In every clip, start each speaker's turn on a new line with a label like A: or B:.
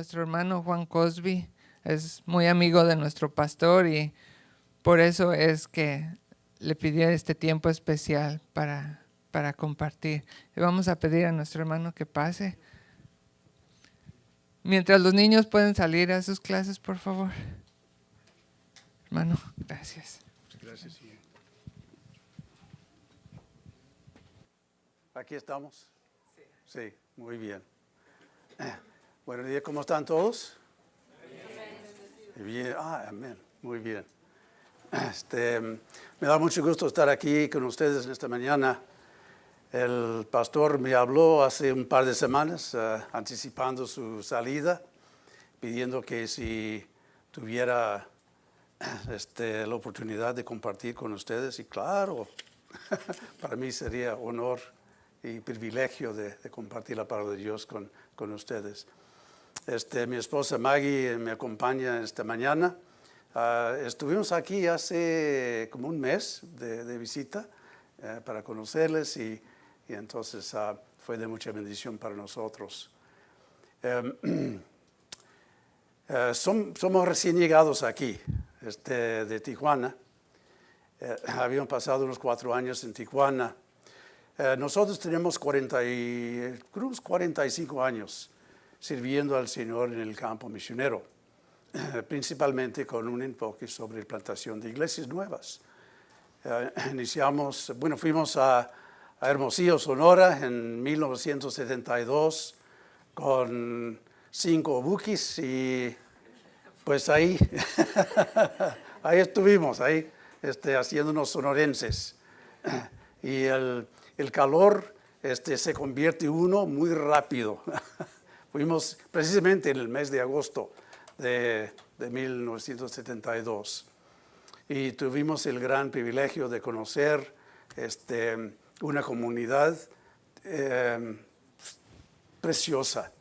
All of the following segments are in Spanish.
A: nuestro hermano Juan Cosby es muy amigo de nuestro pastor y por eso es que le pidió este tiempo especial para compartir. Y vamos a pedir a nuestro hermano que pase. Mientras los niños pueden salir a sus clases, por favor. Hermano, gracias.
B: Gracias, señor. ¿Aquí estamos? Sí, muy bien. Buenos días, ¿cómo están todos? Bien, amén, muy bien. Me da mucho gusto estar aquí con ustedes esta mañana. El pastor me habló hace un par de semanas, anticipando su salida, pidiendo que si tuviera la oportunidad de compartir con ustedes. Y claro, para mí sería honor y privilegio de compartir la palabra de Dios con ustedes. Mi esposa Maggie me acompaña esta mañana. Estuvimos aquí hace como un mes de visita para conocerles y entonces fue de mucha bendición para nosotros. Somos recién llegados aquí, de Tijuana. Habíamos pasado unos 4 años en Tijuana. Nosotros tenemos 45 años sirviendo al Señor en el campo misionero, principalmente con un enfoque sobre plantación de iglesias nuevas. Fuimos a Hermosillo, Sonora, en 1972 con 5 buquis y pues ahí estuvimos, haciéndonos sonorenses. Y el calor se convierte uno muy rápido. Fuimos precisamente en el mes de agosto de 1972 y tuvimos el gran privilegio de conocer una comunidad preciosa.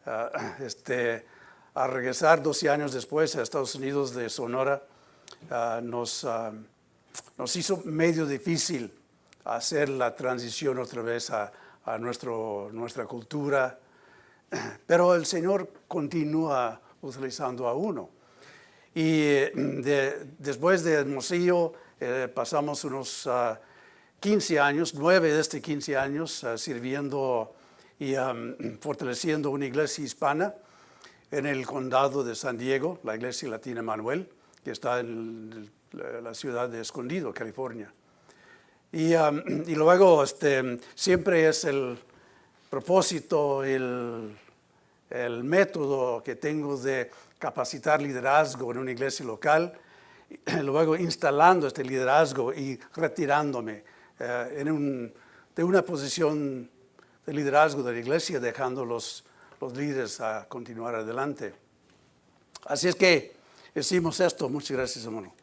B: Al regresar 12 años después a Estados Unidos de Sonora, nos hizo medio difícil hacer la transición otra vez a nuestra cultura, pero el Señor continúa utilizando a uno. Y después de Hermosillo pasamos unos 15 años, 9 de estos 15 años, sirviendo y fortaleciendo una iglesia hispana en el condado de San Diego, la iglesia latina Manuel, que está en la ciudad de Escondido, California. Y luego siempre es el propósito, el método que tengo de capacitar liderazgo en una iglesia local, luego instalando este liderazgo y retirándome de una posición de liderazgo de la iglesia, dejando los líderes a continuar adelante. Así es que hicimos esto, muchas gracias, hermano.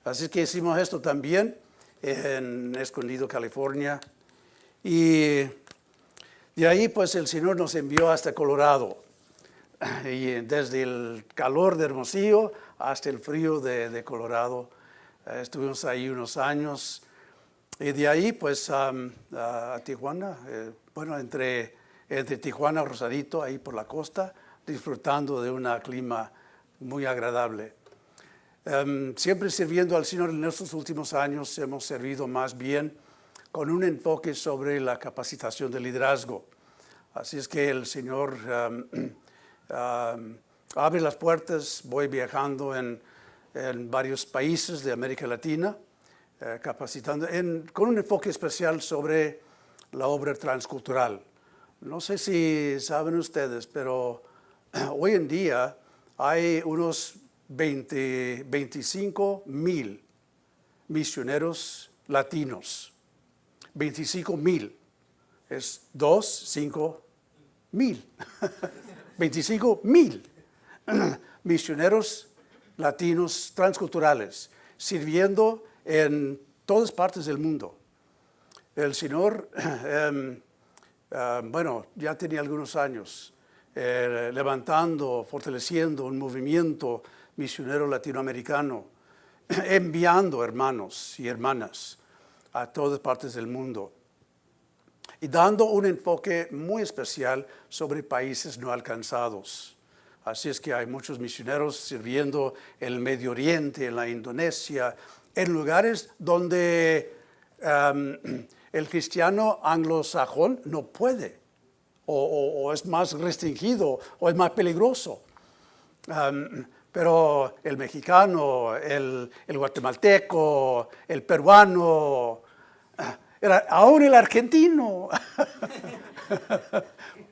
B: Así es que hicimos esto también en Escondido, California. Y de ahí pues el Señor nos envió hasta Colorado. Y desde el calor de Hermosillo hasta el frío de Colorado. Estuvimos ahí unos años. Y de ahí pues a Tijuana, entre Tijuana y Rosarito, ahí por la costa, disfrutando de un clima muy agradable. Siempre sirviendo al Señor en estos últimos años hemos servido más bien con un enfoque sobre la capacitación de liderazgo. Así es que el Señor abre las puertas, voy viajando en varios países de América Latina, capacitando con un enfoque especial sobre la obra transcultural. No sé si saben ustedes, pero hoy en día hay unos 25,000 misioneros latinos. 25,000. Es 5,000. 25,000 misioneros latinos transculturales sirviendo en todas partes del mundo. El Señor, ya tenía algunos años levantando, fortaleciendo un movimiento misionero latinoamericano, enviando hermanos y hermanas a todas partes del mundo y dando un enfoque muy especial sobre países no alcanzados. Así es que hay muchos misioneros sirviendo en el Medio Oriente, en la Indonesia, en lugares donde el cristiano anglosajón no puede, o es más restringido, o es más peligroso. Pero el mexicano, el guatemalteco, el peruano, aún el argentino,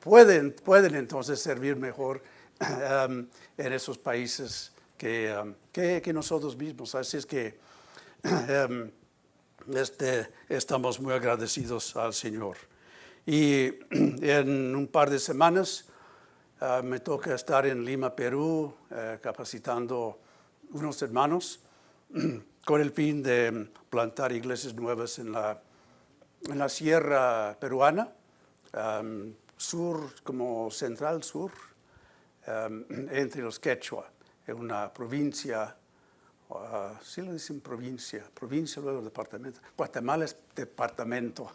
B: pueden entonces servir mejor en esos países que nosotros mismos. Así es que estamos muy agradecidos al Señor. Y en un par de semanas me toca estar en Lima, Perú, capacitando unos hermanos con el fin de plantar iglesias nuevas en la sierra peruana, sur, como central sur, entre los quechua, en una provincia, sí le dicen provincia, luego departamento. Guatemala es departamento.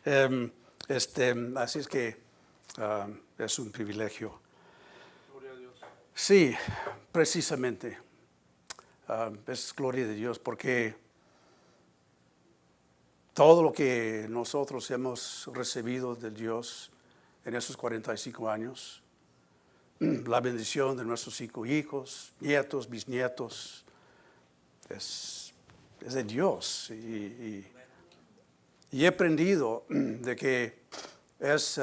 B: Así es que es un privilegio.
C: Gloria a Dios.
B: Sí, precisamente. Es gloria de Dios porque todo lo que nosotros hemos recibido de Dios en esos 45 años, la bendición de nuestros 5 hijos, nietos, bisnietos, es de Dios. Y he aprendido de que es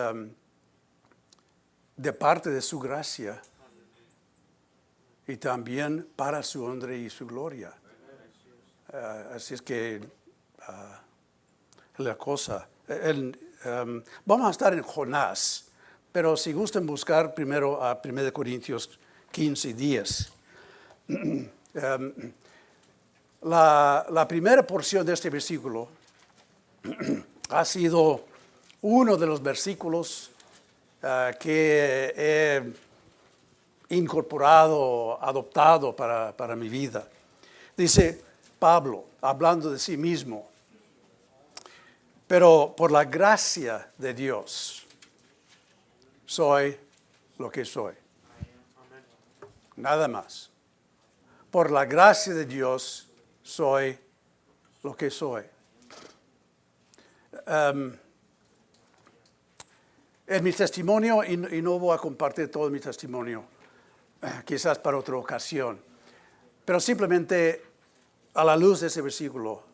B: de parte de su gracia y también para su honra y su gloria. Así es que la cosa. Vamos a estar en Jonás, pero si gustan buscar primero a 1 Corintios 15 y 10. La primera porción de este versículo ha sido uno de los versículos que he incorporado, adoptado para mi vida. Dice Pablo, hablando de sí mismo, pero por la gracia de Dios soy lo que soy. Nada más. Por la gracia de Dios soy lo que soy. En mi testimonio, y no voy a compartir todo mi testimonio, quizás para otra ocasión, pero simplemente a la luz de ese versículo,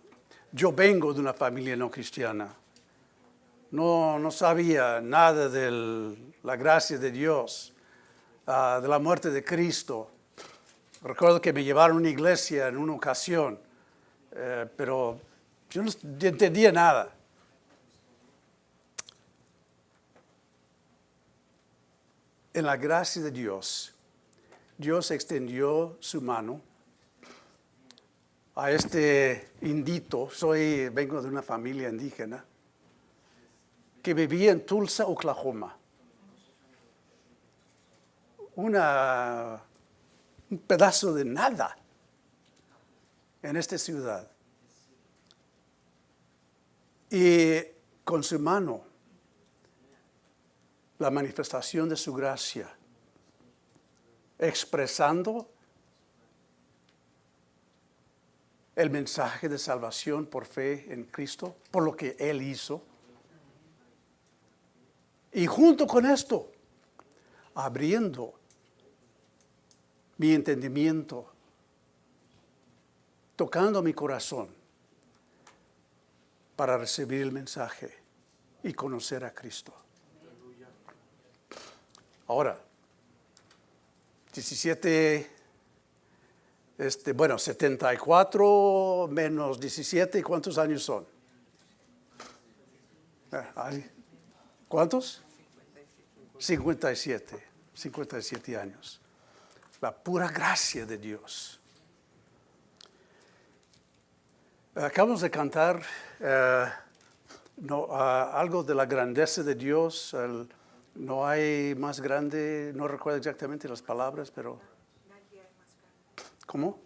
B: yo vengo de una familia no cristiana. No sabía nada de la gracia de Dios, de la muerte de Cristo. Recuerdo que me llevaron a una iglesia en una ocasión, pero yo no entendía nada. En la gracia de Dios, Dios extendió su mano a este indito. Vengo de una familia indígena que vivía en Tulsa, Oklahoma. Un pedazo de nada en esta ciudad. Y con su mano, la manifestación de su gracia, expresando el mensaje de salvación por fe en Cristo, por lo que Él hizo. Y junto con esto, abriendo mi entendimiento, tocando mi corazón para recibir el mensaje y conocer a Cristo. Ahora, 74 menos 17, ¿cuántos años son? ¿Cuántos? 57 años. La pura gracia de Dios. Acabamos de cantar algo de la grandeza de Dios. No hay más grande, no recuerdo exactamente las palabras, pero...
D: Nadie hay más grande.
B: ¿Cómo?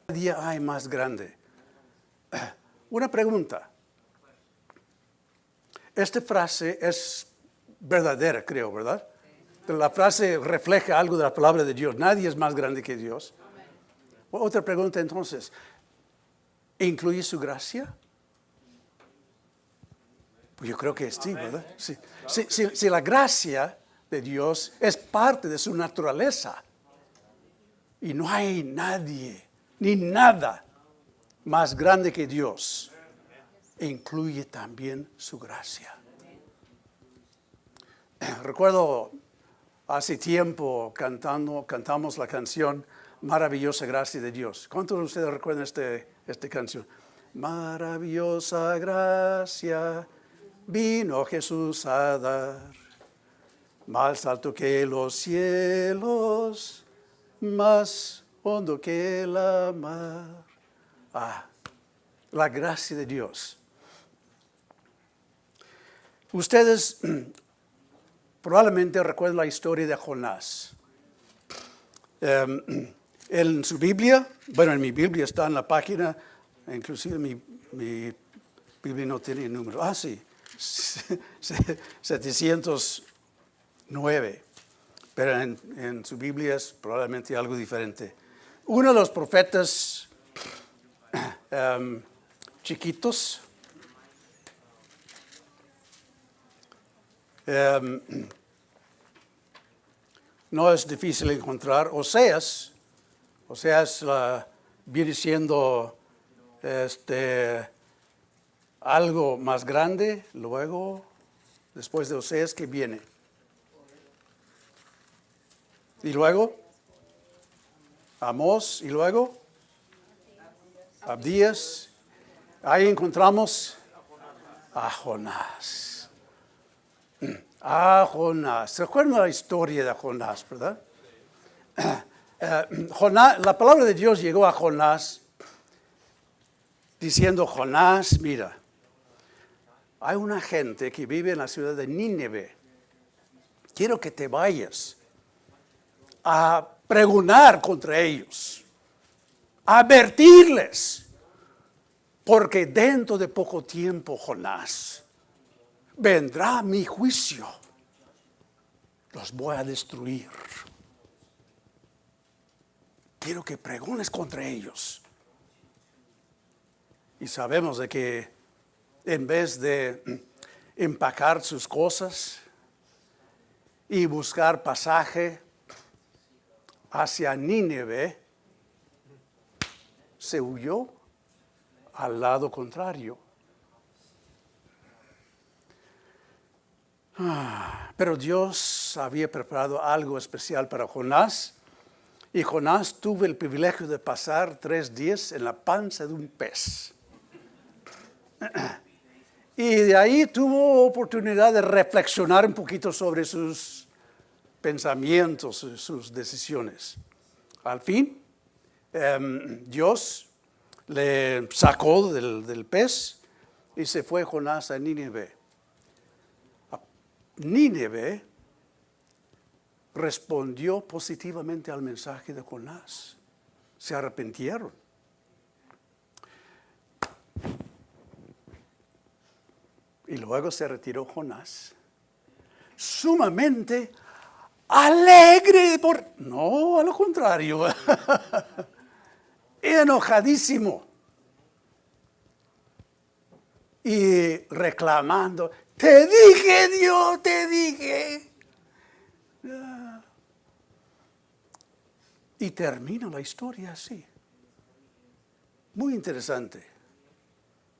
B: Nadie hay más grande. Una pregunta. Esta frase es verdadera, creo, ¿verdad? La frase refleja algo de la palabra de Dios. Nadie es más grande que Dios. Otra pregunta entonces. ¿Incluye su gracia? Pues yo creo que sí, ¿verdad? Sí. Si la gracia de Dios es parte de su naturaleza y no hay nadie ni nada más grande que Dios, incluye también su gracia. Recuerdo hace tiempo cantamos la canción Maravillosa Gracia de Dios. ¿Cuántos de ustedes recuerdan esta canción? Maravillosa gracia vino Jesús a dar, más alto que los cielos, más hondo que la mar. La gracia de Dios. Ustedes probablemente recuerdan la historia de Jonás. En su Biblia, bueno, en mi Biblia está en la página, inclusive mi Biblia no tiene el número. Sí, 709. Pero en su Biblia es probablemente algo diferente. Uno de los profetas chiquitos, no es difícil encontrar. Oseas viene siendo algo más grande. Luego, después de Oseas, ¿qué viene? Y luego, Amós, y luego, Abdías. Ahí encontramos a Jonás. ¿Se acuerdan de la historia de Jonás, verdad? La palabra de Dios llegó a Jonás diciendo: Jonás, mira, hay una gente que vive en la ciudad de Nínive. Quiero que te vayas a pregonar contra ellos, a advertirles, porque dentro de poco tiempo, Jonás, vendrá mi juicio. Los voy a destruir. Quiero que pregones contra ellos. Y sabemos de que en vez de empacar sus cosas y buscar pasaje hacia Nínive, se huyó al lado contrario. Pero Dios había preparado algo especial para Jonás, y Jonás tuvo el privilegio de pasar 3 días en la panza de un pez. Y de ahí tuvo oportunidad de reflexionar un poquito sobre sus pensamientos, sus decisiones. Al fin, Dios le sacó del pez y se fue Jonás a Nínive. Nínive respondió positivamente al mensaje de Jonás. Se arrepintieron. Y luego se retiró Jonás, sumamente alegre no, a lo contrario, enojadísimo y reclamando: te dije, Dios, te dije. Y termina la historia así. Muy interesante.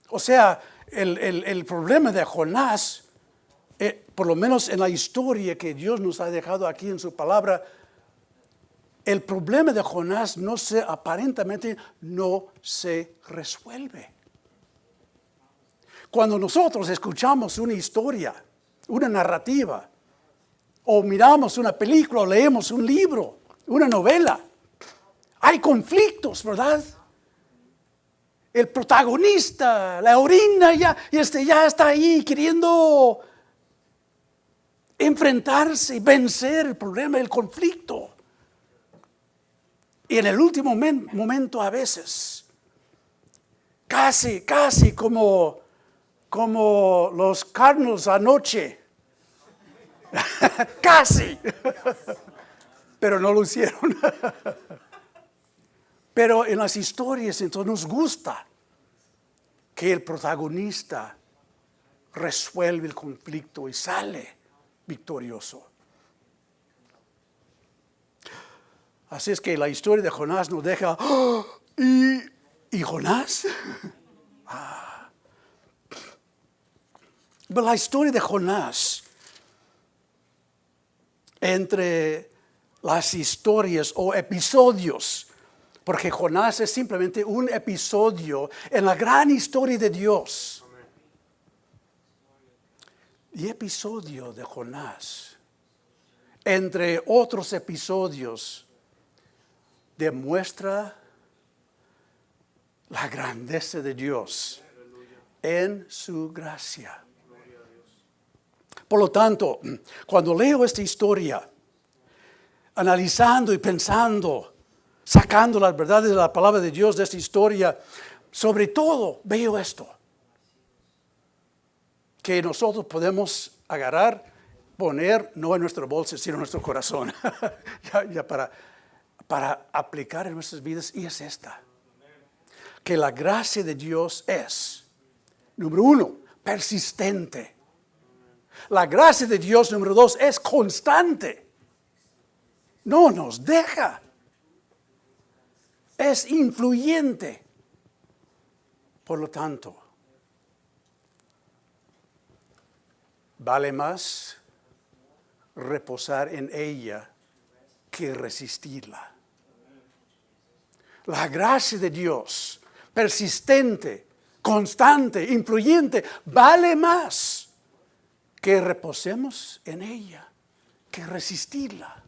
B: O sea, el problema de Jonás, por lo menos en la historia que Dios nos ha dejado aquí en su palabra, el problema de Jonás aparentemente no se resuelve. Cuando nosotros escuchamos una historia, una narrativa, o miramos una película, o leemos un libro, una novela, hay conflictos, ¿verdad? El protagonista, la heroína, ya está ahí queriendo enfrentarse y vencer el problema, el conflicto. Y en el último momento, a veces, casi como los Cardinals anoche, Casi. Pero no lo hicieron. Pero en las historias entonces nos gusta que el protagonista resuelve el conflicto y sale victorioso. Así es que la historia de Jonás nos deja, ¡oh! ¿Y Jonás? Pero la historia de Jonás, entre las historias o episodios, porque Jonás es simplemente un episodio en la gran historia de Dios. Y episodio de Jonás, entre otros episodios, demuestra la grandeza de Dios en su gracia. Por lo tanto, cuando leo esta historia, analizando y pensando, sacando las verdades de la palabra de Dios de esta historia, sobre todo veo esto, que nosotros podemos agarrar, poner, no en nuestro bolso, sino en nuestro corazón, ya para aplicar en nuestras vidas, y es esta. Que la gracia de Dios es, número 1, persistente. La gracia de Dios, número 2, es constante. No nos deja. Es influyente. Por lo tanto, vale más reposar en ella que resistirla. La gracia de Dios, persistente, constante, influyente, vale más que reposemos en ella, que resistirla.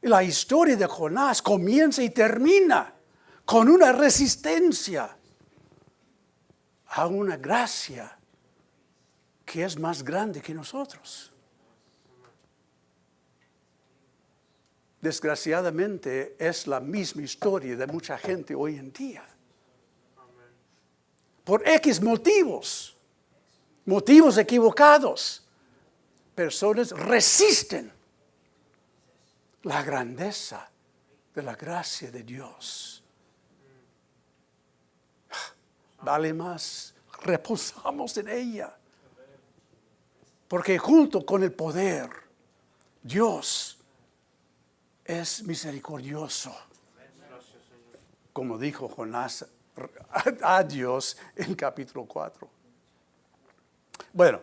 B: Y la historia de Jonás comienza y termina con una resistencia a una gracia que es más grande que nosotros. Desgraciadamente es la misma historia de mucha gente hoy en día. Por X motivos equivocados, personas resisten la grandeza de la gracia de Dios. Vale más, reposamos en ella. Porque junto con el poder, Dios es misericordioso. Como dijo Jonás a Dios en capítulo 4. Bueno,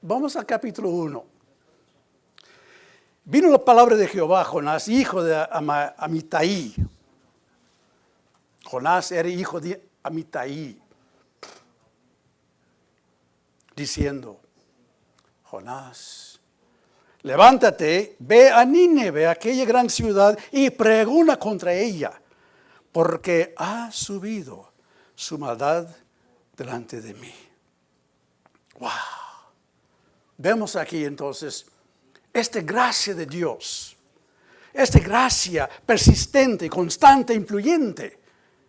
B: vamos al capítulo 1. Vino la palabra de Jehová a Jonás, hijo de Amitai. Jonás era hijo de Amitai. Diciendo, Jonás, levántate, ve a Nínive, aquella gran ciudad, y pregona contra ella, porque ha subido su maldad delante de mí. Wow. Vemos aquí entonces esta gracia de Dios, esta gracia persistente, constante, influyente,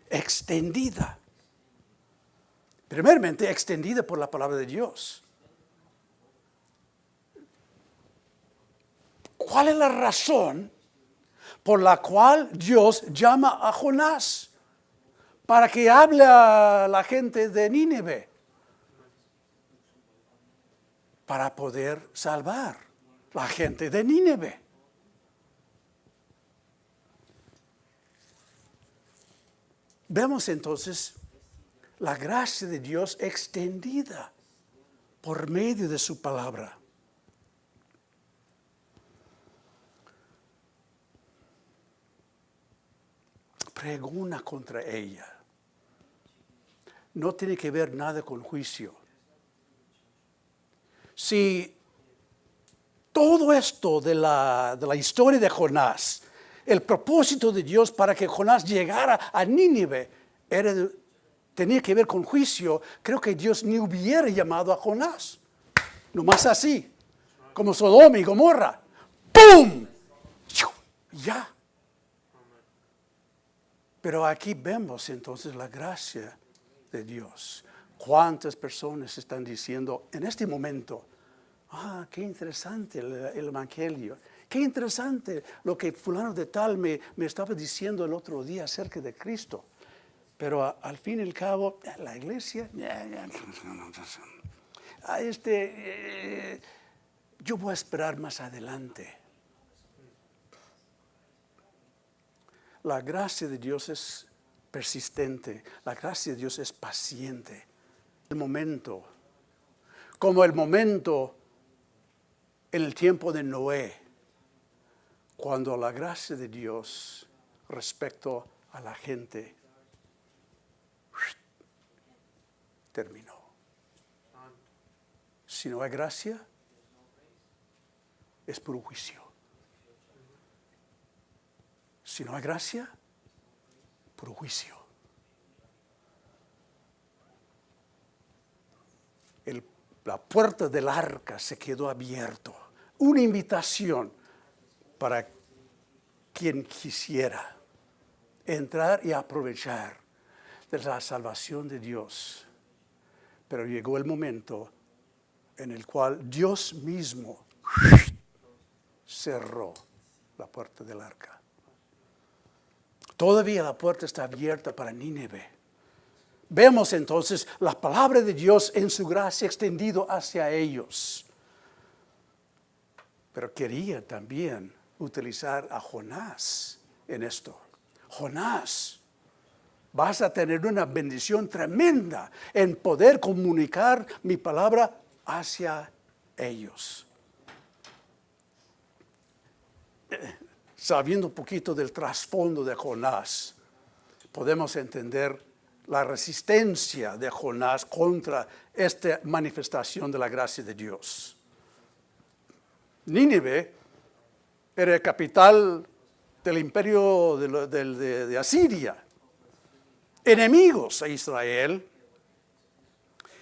B: extendida. Primeramente, extendida por la palabra de Dios. ¿Cuál es la razón por la cual Dios llama a Jonás? Para que hable a la gente de Nínive. Para poder salvar la gente de Nínive. Vemos entonces la gracia de Dios extendida por medio de su palabra. Pregona contra ella. No tiene que ver nada con juicio. Si todo esto de la historia de Jonás, el propósito de Dios para que Jonás llegara a Nínive tenía que ver con juicio, creo que Dios ni hubiera llamado a Jonás. Nomás así, como Sodoma y Gomorra. ¡Pum! Ya. Pero aquí vemos entonces la gracia de Dios. ¿Cuántas personas están diciendo en este momento, Qué interesante el Evangelio. Qué interesante lo que fulano de tal me estaba diciendo el otro día acerca de Cristo. Pero al fin y al cabo, la iglesia, yo voy a esperar más adelante. La gracia de Dios es persistente, la gracia de Dios es paciente. El momento, como el momento en el tiempo de Noé, cuando la gracia de Dios respecto a la gente terminó. Si no hay gracia, es puro juicio. Si no hay gracia, puro juicio. La puerta del arca se quedó abierta. Una invitación para quien quisiera entrar y aprovechar de la salvación de Dios. Pero llegó el momento en el cual Dios mismo cerró la puerta del arca. Todavía la puerta está abierta para Nínive. Vemos entonces la palabra de Dios en su gracia extendido hacia ellos. Pero quería también utilizar a Jonás en esto. Jonás, vas a tener una bendición tremenda en poder comunicar mi palabra hacia ellos. Sabiendo un poquito del trasfondo de Jonás, podemos entender la resistencia de Jonás contra esta manifestación de la gracia de Dios. Nínive era el capital del imperio de Asiria, enemigos a Israel.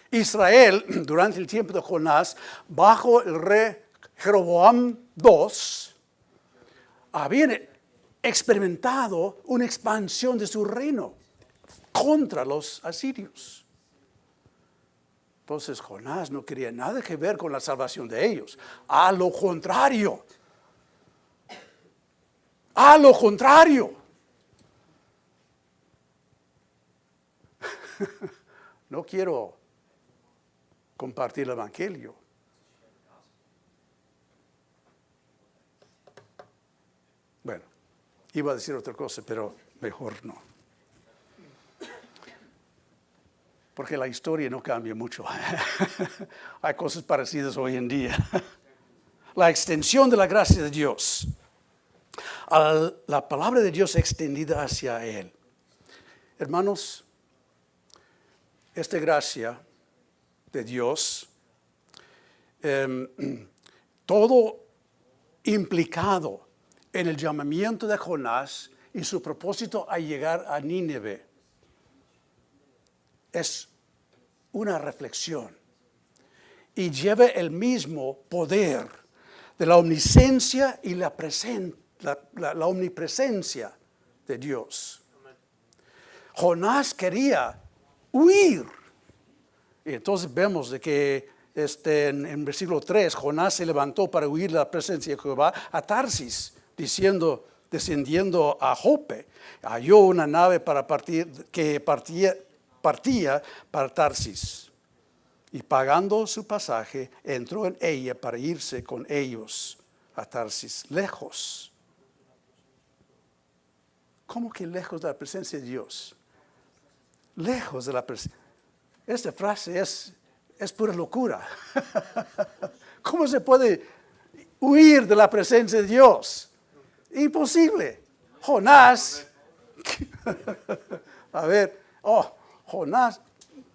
B: Israel, durante el tiempo de Jonás, bajo el rey Jeroboam II, habían experimentado una expansión de su reino contra los asirios. Entonces Jonás no quería nada que ver con la salvación de ellos. A lo contrario. A lo contrario. No quiero compartir el Evangelio. Bueno, iba a decir otra cosa, pero mejor no. Porque la historia no cambia mucho. Hay cosas parecidas hoy en día. La extensión de la gracia de Dios. La palabra de Dios extendida hacia Él. Hermanos, esta gracia de Dios, todo implicado en el llamamiento de Jonás y su propósito a llegar a Nínive, es una reflexión y lleva el mismo poder de la omnisciencia y la omnipresencia de Dios. Jonás quería huir. Y entonces vemos de que en versículo 3, Jonás se levantó para huir de la presencia de Jehová a Tarsis, descendiendo a Jope. Halló una nave que partía para Tarsis. Y pagando su pasaje, entró en ella para irse con ellos a Tarsis, lejos. ¿Cómo que lejos de la presencia de Dios? Lejos de la presencia. Esta frase es pura locura. ¿Cómo se puede huir de la presencia de Dios? Imposible. Jonás. A ver, Jonás,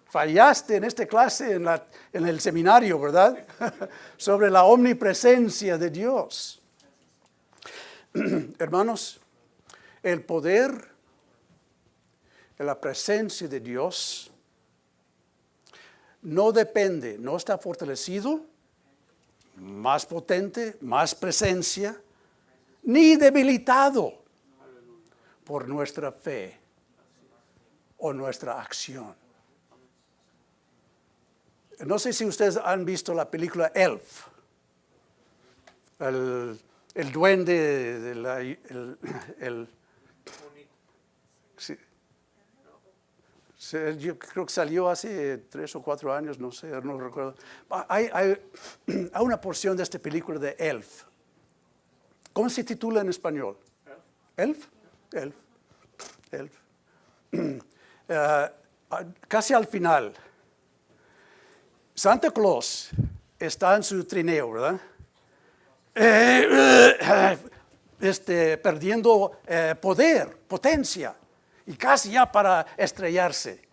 B: fallaste en esta clase en el seminario, ¿verdad? Sobre la omnipresencia de Dios. Hermanos, el poder de la presencia de Dios no depende, no está fortalecido, más potente, más presencia, ni debilitado por nuestra fe o nuestra acción. No sé si ustedes han visto la película Elf. el duende, sí. Yo creo que salió hace 3 o 4 años, no sé, no recuerdo. Hay una porción de esta película de Elf. ¿Cómo se titula en español? Elf. Elf. Elf. Casi al final, Santa Claus está en su trineo, ¿verdad? Perdiendo poder, potencia, y casi ya para estrellarse.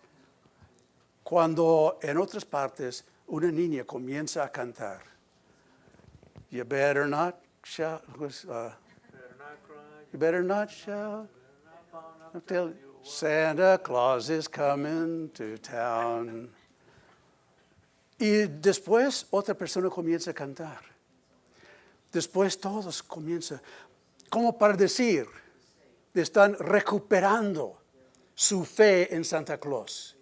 B: Cuando en otras partes una niña comienza a cantar, You better not shout, you better not shout, until Santa Claus is coming to town. Y después otra persona comienza a cantar. Después todos comienzan, como para decir, están recuperando su fe en Santa Claus.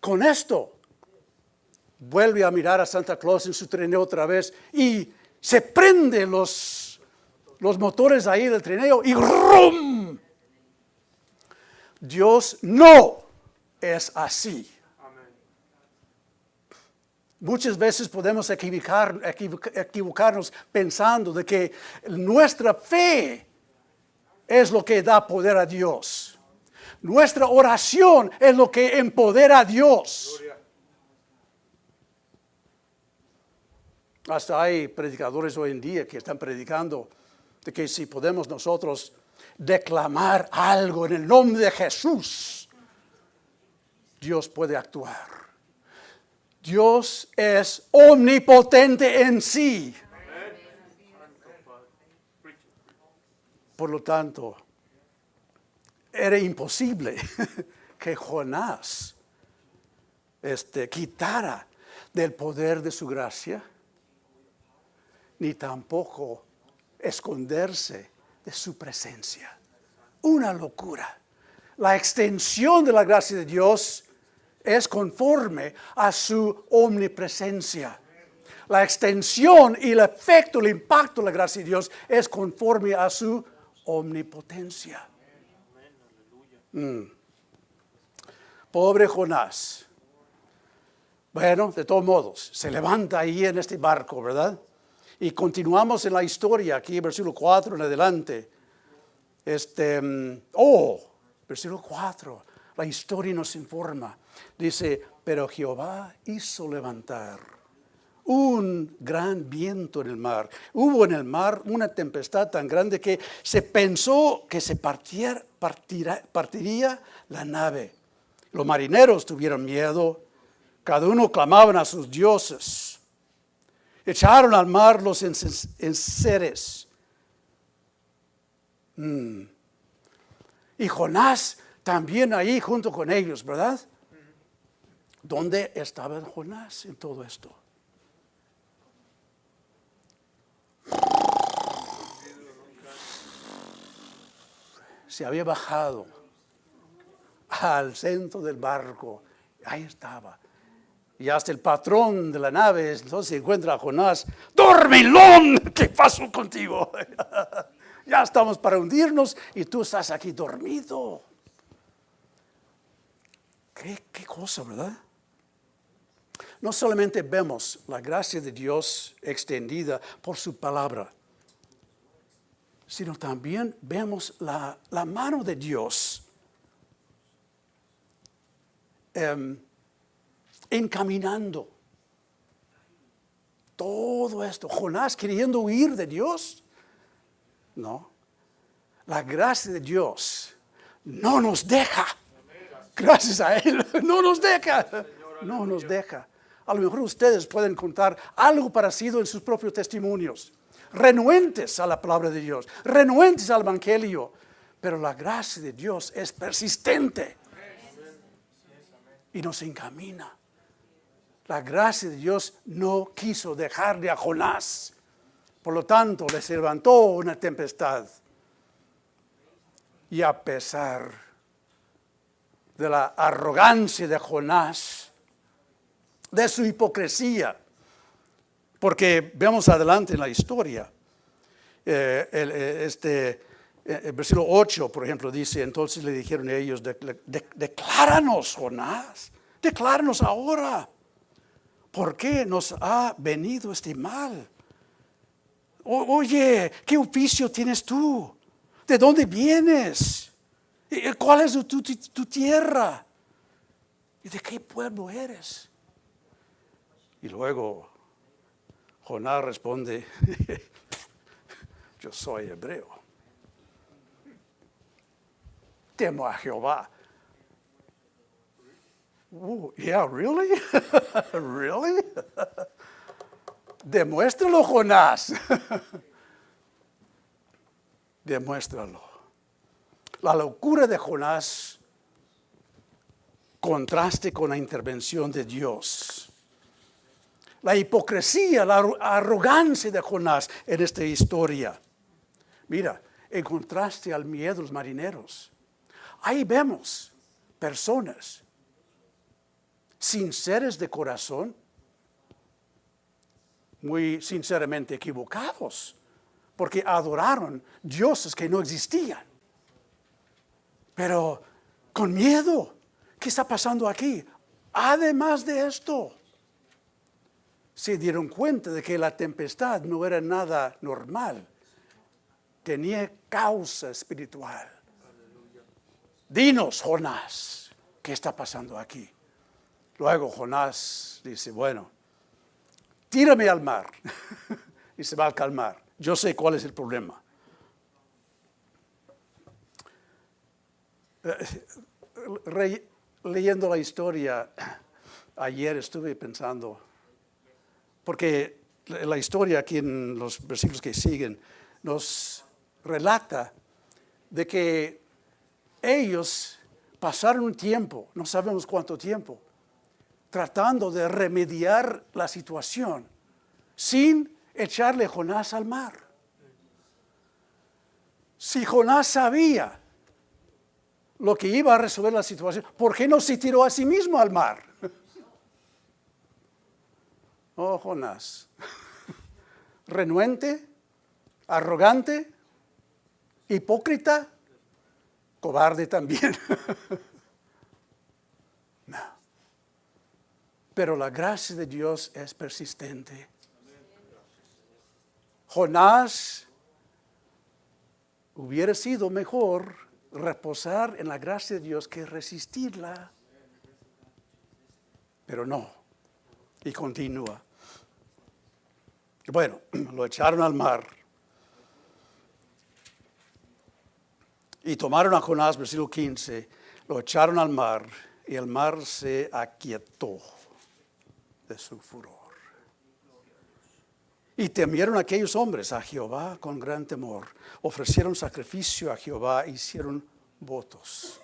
B: Con esto, vuelve a mirar a Santa Claus en su trineo otra vez y se prende los motores ahí del trineo y ¡rum! Dios no es así. Muchas veces podemos equivocarnos pensando de que nuestra fe es lo que da poder a Dios. Nuestra oración es lo que empodera a Dios. Hasta hay predicadores hoy en día que están predicando de que si podemos nosotros declamar algo en el nombre de Jesús, Dios puede actuar. Dios es omnipotente en sí. Por lo tanto, era imposible que Jonás quitara del poder de su gracia, ni tampoco esconderse de su presencia. Una locura. La extensión de la gracia de Dios es conforme a su omnipresencia. La extensión y el efecto, el impacto de la gracia de Dios es conforme a su omnipotencia. Pobre Jonás. Bueno, de todos modos, se levanta ahí en este barco, ¿verdad? Y continuamos en la historia, aquí versículo 4 en adelante. Versículo 4, la historia nos informa. Dice, pero Jehová hizo levantar un gran viento en el mar. Hubo en el mar una tempestad tan grande que se pensó que se partiría la nave. Los marineros tuvieron miedo, cada uno clamaban a sus dioses. Echaron al mar los enseres. Y Jonás también ahí junto con ellos, ¿verdad? ¿Dónde estaba Jonás en todo esto? Se había bajado al centro del barco. Ahí estaba. Y hasta el patrón de la nave entonces encuentra a Jonás. ¡Dormilón! ¿Qué pasó contigo? Ya estamos para hundirnos y tú estás aquí dormido. ¿Qué cosa, verdad? No solamente vemos la gracia de Dios extendida por su palabra, sino también vemos la mano de Dios encaminando todo esto. Jonás queriendo huir de Dios. No, la gracia de Dios no nos deja. Gracias a Él, no nos deja. No nos deja. A lo mejor ustedes pueden contar algo parecido en sus propios testimonios. Renuentes a la palabra de Dios, renuentes al Evangelio. Pero la gracia de Dios es persistente y nos encamina. La gracia de Dios no quiso dejarle a Jonás. Por lo tanto, les levantó una tempestad. Y a pesar de la arrogancia de Jonás, de su hipocresía, Porque vemos adelante en la historia, el versículo 8, por ejemplo, dice, entonces le dijeron ellos, decláranos, Jonás, decláranos ahora, ¿por qué nos ha venido este mal? Oye, ¿qué oficio tienes tú? ¿De dónde vienes? ¿Cuál es tu tierra? ¿Y de qué pueblo eres? Y luego Jonás responde, yo soy hebreo. Temo a Jehová. Yeah, really? Really? Demuéstralo, Jonás. Demuéstralo. La locura de Jonás contraste con la intervención de Dios. La hipocresía, la arrogancia de Jonás en esta historia. Mira, en contraste al miedo de los marineros. Ahí vemos personas sinceras de corazón, muy sinceramente equivocados, porque adoraron dioses que no existían. Pero con miedo, ¿qué está pasando aquí? Además de esto, se dieron cuenta de que la tempestad no era nada normal, tenía causa espiritual. Dinos, Jonás, ¿qué está pasando aquí? Luego Jonás dice, bueno, tírame al mar y se va a calmar. Yo sé cuál es el problema. Leyendo la historia, ayer estuve pensando, porque la historia aquí en los versículos que siguen nos relata de que ellos pasaron un tiempo, no sabemos cuánto tiempo, tratando de remediar la situación sin echarle Jonás al mar. Si Jonás sabía lo que iba a resolver la situación, ¿por qué no se tiró a sí mismo al mar? Oh, Jonás, renuente, arrogante, hipócrita, cobarde también. No. Pero la gracia de Dios es persistente. Jonás hubiera sido mejor reposar en la gracia de Dios que resistirla. Pero no. Y continúa. Bueno, lo echaron al mar. Y tomaron a Jonás, versículo 15, lo echaron al mar y el mar se aquietó de su furor. Y temieron aquellos hombres a Jehová con gran temor. Ofrecieron sacrificio a Jehová, hicieron votos.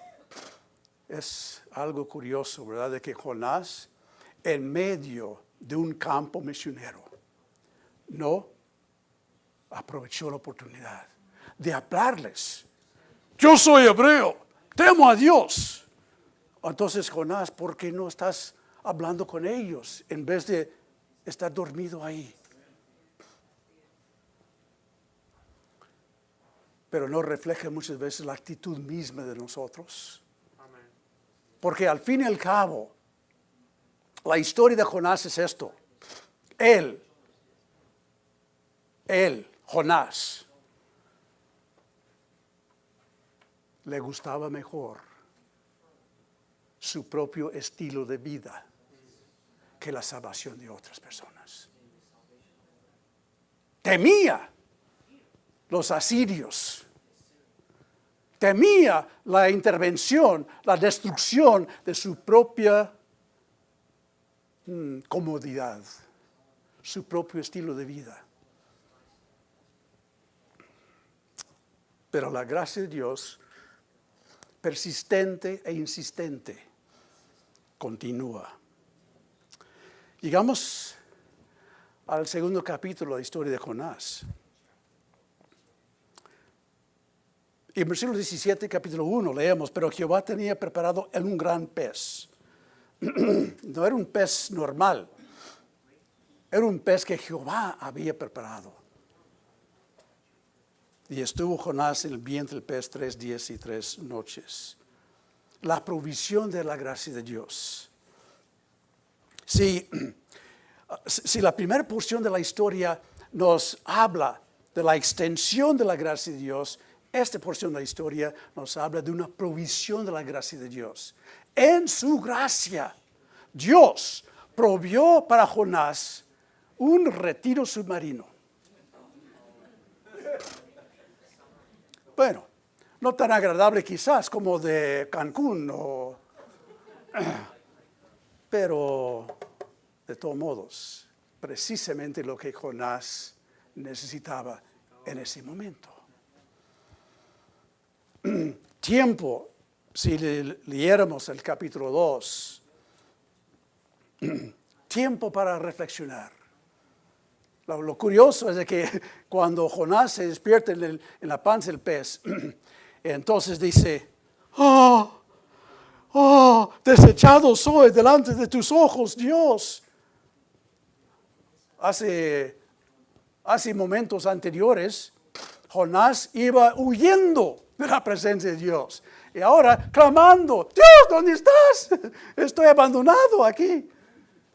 B: Es algo curioso, ¿verdad? De que Jonás, en medio de un campo misionero, no aprovechó la oportunidad de hablarles. Yo soy hebreo, temo a Dios. Entonces, Jonás, ¿por qué no estás hablando con ellos en vez de estar dormido ahí? Pero no refleja muchas veces la actitud misma de nosotros. Porque al fin y al cabo, la historia de Jonás es esto. Él, Jonás, le gustaba mejor su propio estilo de vida que la salvación de otras personas. Temía los asirios. Temía la intervención, la destrucción de su propia comodidad, su propio estilo de vida. Pero la gracia de Dios, persistente e insistente, continúa. Llegamos al segundo capítulo de la historia de Jonás. Y en versículo 17, capítulo 1, leemos, pero Jehová tenía preparado un gran pez. No era un pez normal. Era un pez que Jehová había preparado. Y estuvo Jonás en el vientre del pez 3 días y 3 noches. La provisión de la gracia de Dios. Si la primera porción de la historia nos habla de la extensión de la gracia de Dios, esta porción de la historia nos habla de una provisión de la gracia de Dios. En su gracia, Dios provió para Jonás un retiro submarino. Bueno, no tan agradable quizás como de Cancún, pero de todos modos, precisamente lo que Jonás necesitaba en ese momento. Tiempo, si leyéramos el capítulo 2, tiempo para reflexionar. Lo curioso es de que cuando Jonás se despierta en la panza del pez, entonces dice, desechado soy delante de tus ojos, Dios. Hace momentos anteriores, Jonás iba huyendo de la presencia de Dios. Y ahora clamando, Dios, ¿dónde estás? Estoy abandonado aquí.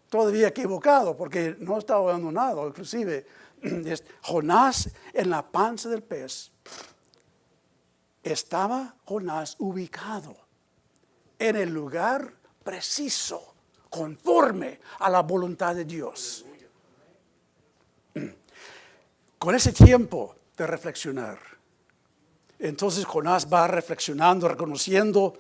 B: Todavía equivocado, porque no estaba abandonado. Inclusive, Jonás en la panza del pez. Estaba Jonás ubicado en el lugar preciso, conforme a la voluntad de Dios. Con ese tiempo de reflexionar, entonces Jonás va reflexionando, reconociendo,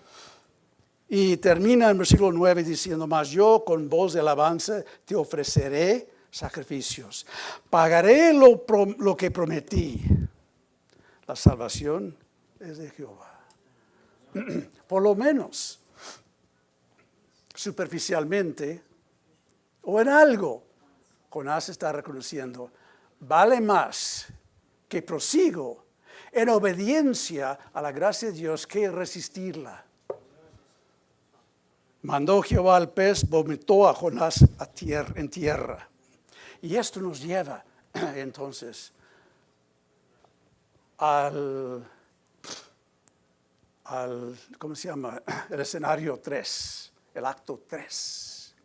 B: y termina en el versículo 9 diciendo, mas yo con voz de alabanza te ofreceré sacrificios. Pagaré lo que prometí. La salvación es de Jehová. Por lo menos, superficialmente, o en algo, Jonás está reconociendo, vale más que prosigo en obediencia a la gracia de Dios que resistirla. Mandó Jehová al pez, vomitó a Jonás en tierra. Y esto nos lleva entonces al ¿cómo se llama? El escenario 3, el acto 3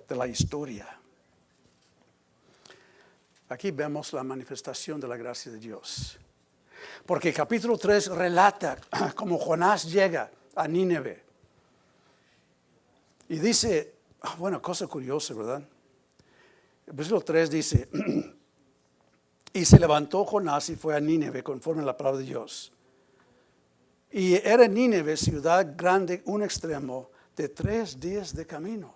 B: de la historia. Aquí vemos la manifestación de la gracia de Dios. Porque capítulo 3 relata cómo Jonás llega a Nínive. Y dice, bueno, cosa curiosa, ¿verdad? El versículo 3 dice, y se levantó Jonás y fue a Nínive conforme a la palabra de Dios. Y era Nínive, ciudad grande, un extremo de 3 días de camino.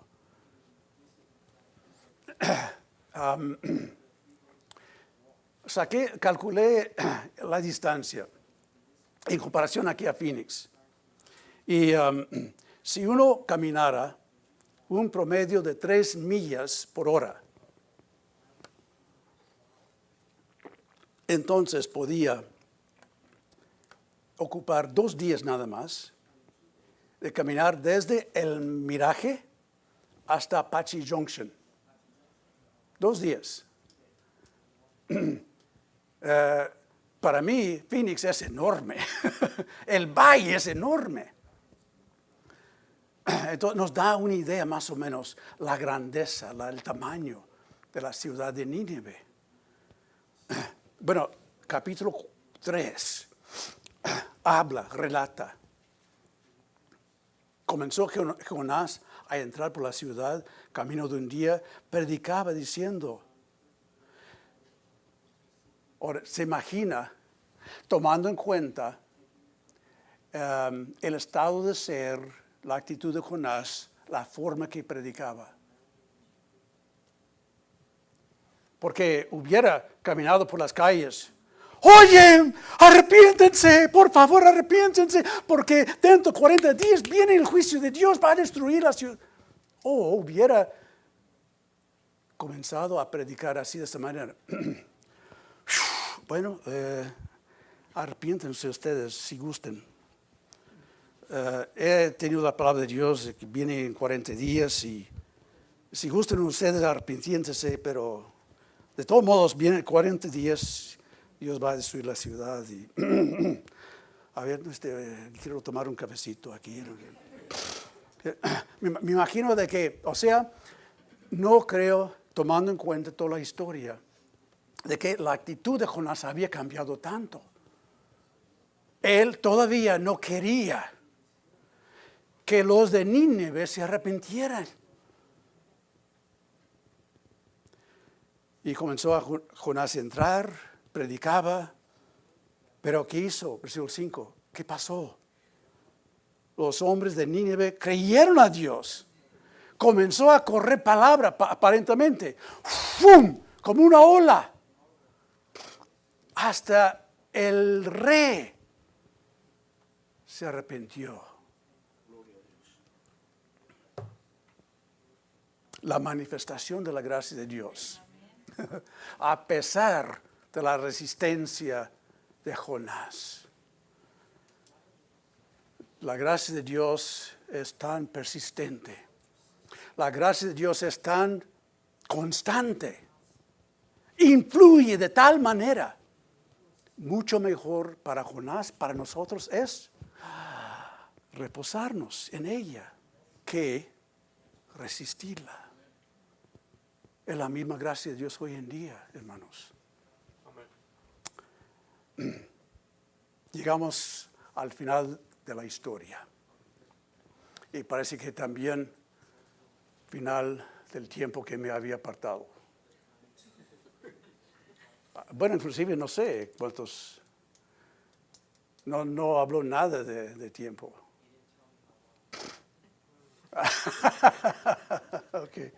B: Calculé la distancia en comparación aquí a Phoenix. Y si uno caminara un promedio de 3 millas por hora, entonces podía ocupar 2 días nada más de caminar desde el Miraje hasta Apache Junction. 2 días. Para mí, Phoenix es enorme. El valle es enorme. Entonces nos da una idea más o menos la grandeza, el tamaño de la ciudad de Nínive. Bueno, capítulo 3 habla, relata. Comenzó Jonás a entrar por la ciudad, camino de un día, predicaba diciendo. Ahora, se imagina, tomando en cuenta el estado de ser, la actitud de Jonás, la forma que predicaba. Porque hubiera caminado por las calles. Oye, arrepiéntense, por favor, arrepiéntense, porque dentro de 40 días viene el juicio de Dios, va a destruir la ciudad. O hubiera comenzado a predicar así de esta manera. Bueno, arrepiéntense ustedes si gusten. He tenido la palabra de Dios que viene en 40 días y Si gustan ustedes arrepiéntense, pero de todos modos vienen 40 días, Dios va a destruir la ciudad. Y a ver, quiero tomar un cafecito aquí. Me imagino de que, o sea, no creo, tomando en cuenta toda la historia, de que la actitud de Jonás había cambiado tanto. Él todavía no quería que los de Nínive se arrepintieran. Y comenzó a Jonás a entrar, predicaba, pero ¿qué hizo? Versículo 5, ¿qué pasó? Los hombres de Nínive creyeron a Dios. Comenzó a correr palabra, aparentemente, ¡fum!, como una ola. Hasta el rey se arrepintió. La manifestación de la gracia de Dios. A pesar de la resistencia de Jonás. La gracia de Dios es tan persistente. La gracia de Dios es tan constante. Influye de tal manera. Mucho mejor para Jonás, para nosotros es reposarnos en ella que resistirla. Es la misma gracia de Dios hoy en día, hermanos. Amén. Llegamos al final de la historia. Y parece que también final del tiempo que me había apartado. Bueno, inclusive no sé cuántos. No habló nada de tiempo. Okay.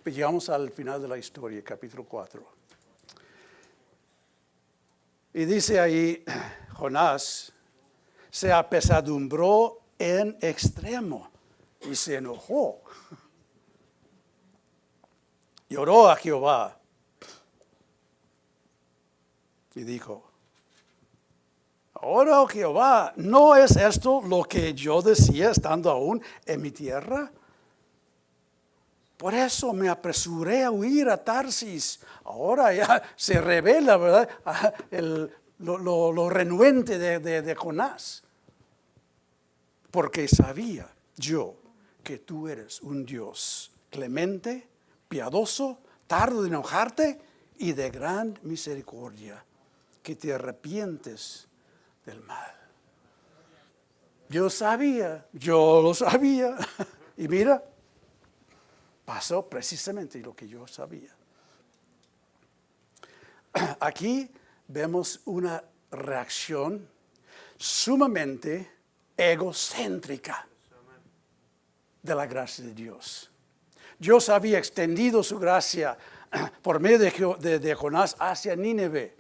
B: Pues llegamos al final de la historia, capítulo 4. Y dice ahí, Jonás se apesadumbró en extremo y se enojó. Y oró a Jehová y dijo, ahora, oh Jehová, ¿no es esto lo que yo decía estando aún en mi tierra? Por eso me apresuré a huir a Tarsis. Ahora ya se revela, ¿verdad?, lo renuente de Jonás. Porque sabía yo que tú eres un Dios clemente, piadoso, tardo de enojarte y de gran misericordia, que te arrepientes del mal. Yo lo sabía. Y mira, pasó precisamente lo que yo sabía. Aquí vemos una reacción sumamente egocéntrica de la gracia de Dios. Dios había extendido su gracia por medio de Jonás hacia Nínive.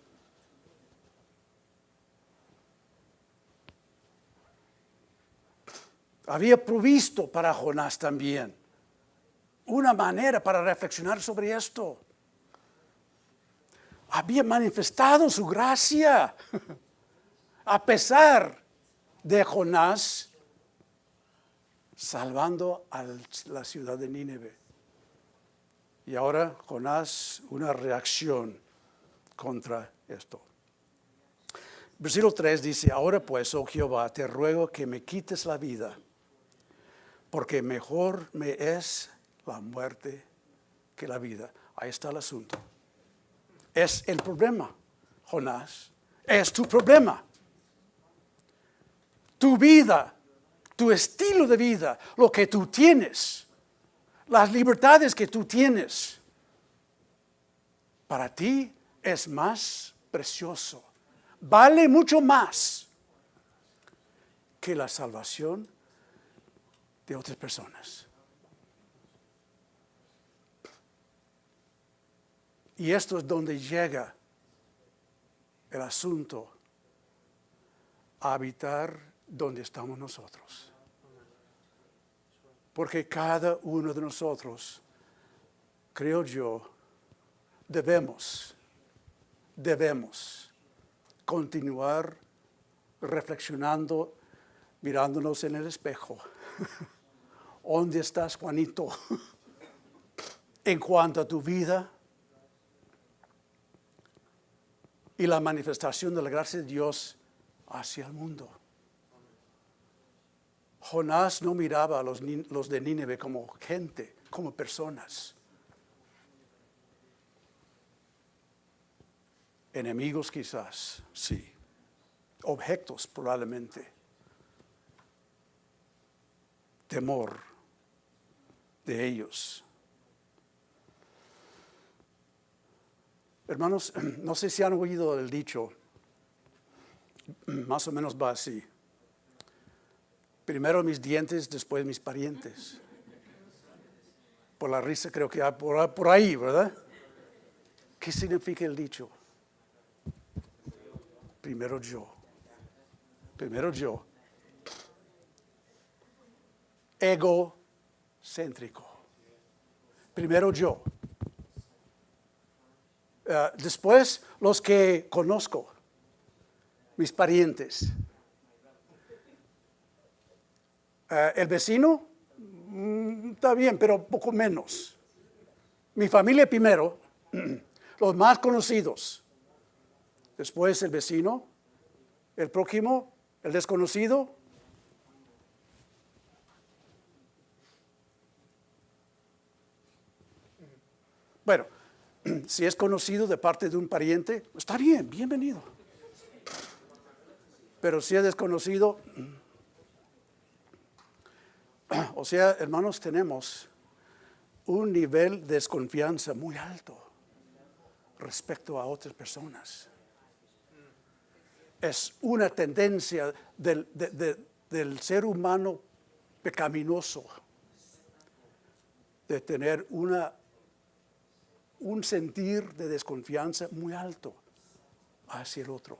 B: Había provisto para Jonás también una manera para reflexionar sobre esto. Había manifestado su gracia a pesar de Jonás salvando a la ciudad de Nínive. Y ahora Jonás, una reacción contra esto. Versículo 3 dice, ahora pues, oh Jehová, te ruego que me quites la vida, porque mejor me es la muerte que la vida. Ahí está el asunto. Es el problema, Jonás. Es tu problema. Tu vida, tu estilo de vida, lo que tú tienes, las libertades que tú tienes, para ti es más precioso. Vale mucho más que la salvación de otras personas. Y esto es donde llega el asunto a habitar donde estamos nosotros. Porque cada uno de nosotros, creo yo, debemos continuar reflexionando, mirándonos en el espejo, ¿Dónde estás, Juanito? En cuanto a tu vida y la manifestación de la gracia de Dios hacia el mundo. Jonás no miraba a los de Nínive como gente, como personas. Enemigos quizás, sí. Objetos probablemente. Temor de ellos. Hermanos, no sé si han oído el dicho, más o menos va así. Primero mis dientes, después mis parientes. Por la risa creo que hay por ahí, ¿verdad? ¿Qué significa el dicho? Primero yo. Primero yo. Egocéntrico. Primero yo. Después los que conozco, mis parientes. El vecino, está bien, pero poco menos. Mi familia primero, los más conocidos. Después el vecino, el prójimo, el desconocido. Bueno, si es conocido de parte de un pariente, está bien, bienvenido. Pero si es desconocido, o sea, hermanos, tenemos un nivel de desconfianza muy alto respecto a otras personas. Es una tendencia del ser humano pecaminoso de tener un sentir de desconfianza muy alto hacia el otro.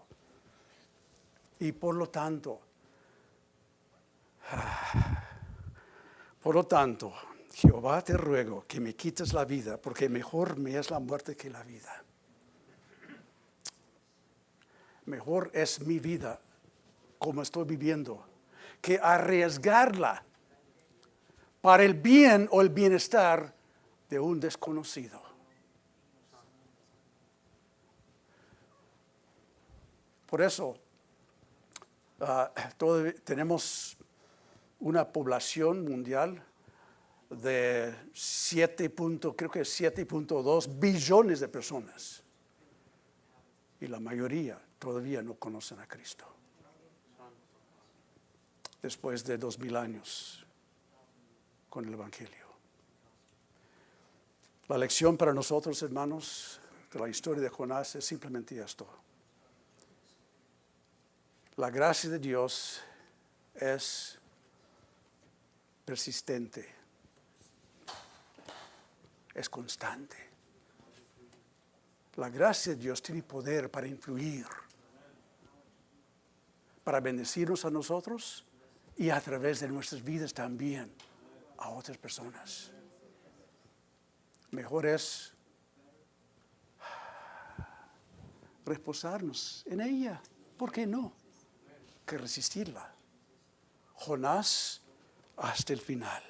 B: Y por lo tanto, Jehová te ruego que me quites la vida, porque mejor me es la muerte que la vida. Mejor es mi vida como estoy viviendo, que arriesgarla para el bien o el bienestar de un desconocido. Por eso, tenemos una población mundial de 7.2 billones de personas. Y la mayoría todavía no conocen a Cristo. Después de 2000 años con el Evangelio. La lección para nosotros, hermanos, de la historia de Jonás es simplemente esto. La gracia de Dios es persistente, es constante. La gracia de Dios tiene poder para influir, para bendecirnos a nosotros y a través de nuestras vidas también a otras personas. Mejor es reposarnos en ella, ¿por qué no?, que resistirla. Jonás hasta el final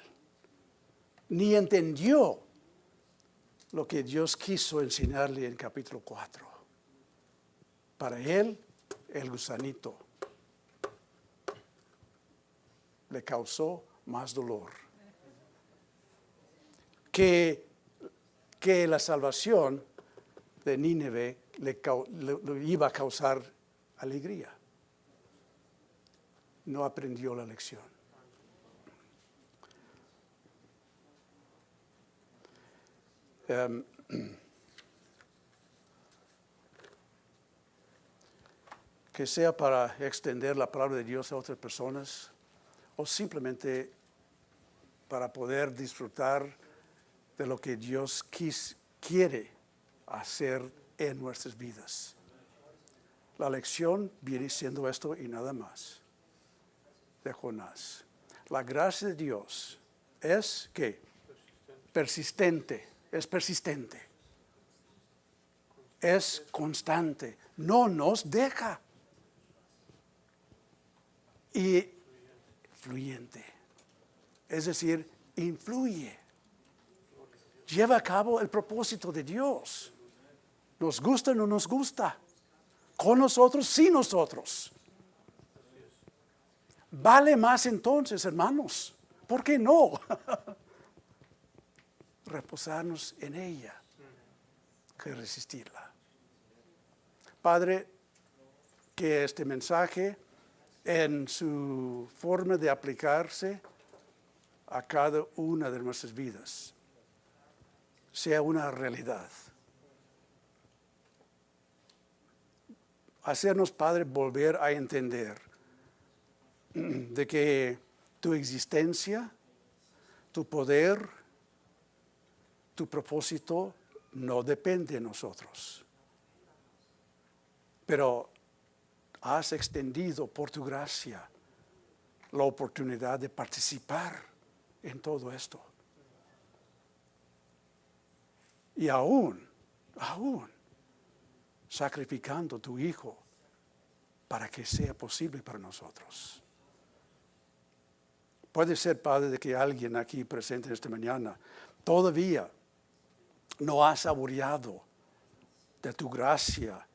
B: ni entendió lo que Dios quiso enseñarle en capítulo 4. Para él, el gusanito le causó más dolor que la salvación de Nínive le iba a causar alegría. No aprendió la lección. Que sea para extender la palabra de Dios a otras personas o simplemente para poder disfrutar de lo que Dios quiere hacer en nuestras vidas. La lección viene siendo esto y nada más de Jonás. La gracia de Dios es ¿qué? Persistente, es persistente, es constante, no nos deja y fluyente, es decir, influye. Lleva a cabo el propósito de Dios. Nos gusta o no nos gusta. Con nosotros, sin nosotros. Vale más entonces, hermanos. ¿Por qué no? Reposarnos en ella que resistirla. Padre, que este mensaje en su forma de aplicarse a cada una de nuestras vidas sea una realidad. Hacernos, Padre, volver a entender de que tu existencia, tu poder, tu propósito no depende de nosotros. Pero has extendido por tu gracia la oportunidad de participar en todo esto. Y aún, sacrificando tu Hijo para que sea posible para nosotros. Puede ser, Padre, de que alguien aquí presente esta mañana todavía no ha saboreado de tu gracia,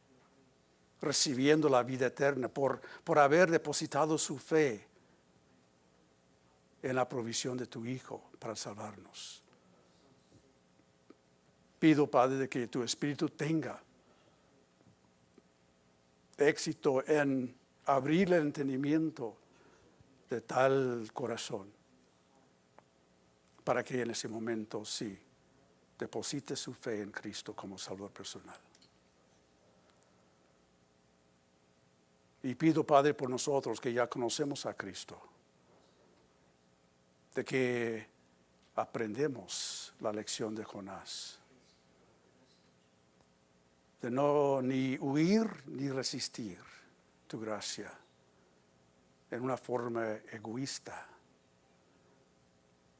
B: recibiendo la vida eterna por haber depositado su fe en la provisión de tu Hijo para salvarnos. Pido, Padre, de que tu Espíritu tenga éxito en abrir el entendimiento de tal corazón, para que en ese momento sí deposite su fe en Cristo como Salvador personal. Y pido, Padre, por nosotros que ya conocemos a Cristo, de que aprendemos la lección de Jonás, de no ni huir ni resistir tu gracia en una forma egoísta,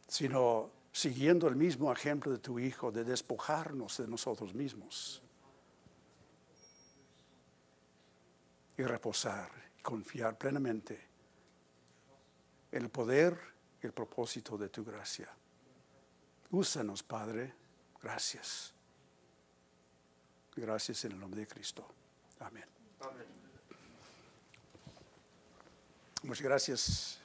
B: sino siguiendo el mismo ejemplo de tu Hijo, de despojarnos de nosotros mismos y reposar, confiar plenamente en el poder y el propósito de tu gracia. Úsanos, Padre, gracias. Gracias en el nombre de Cristo. Amén. Muchas gracias.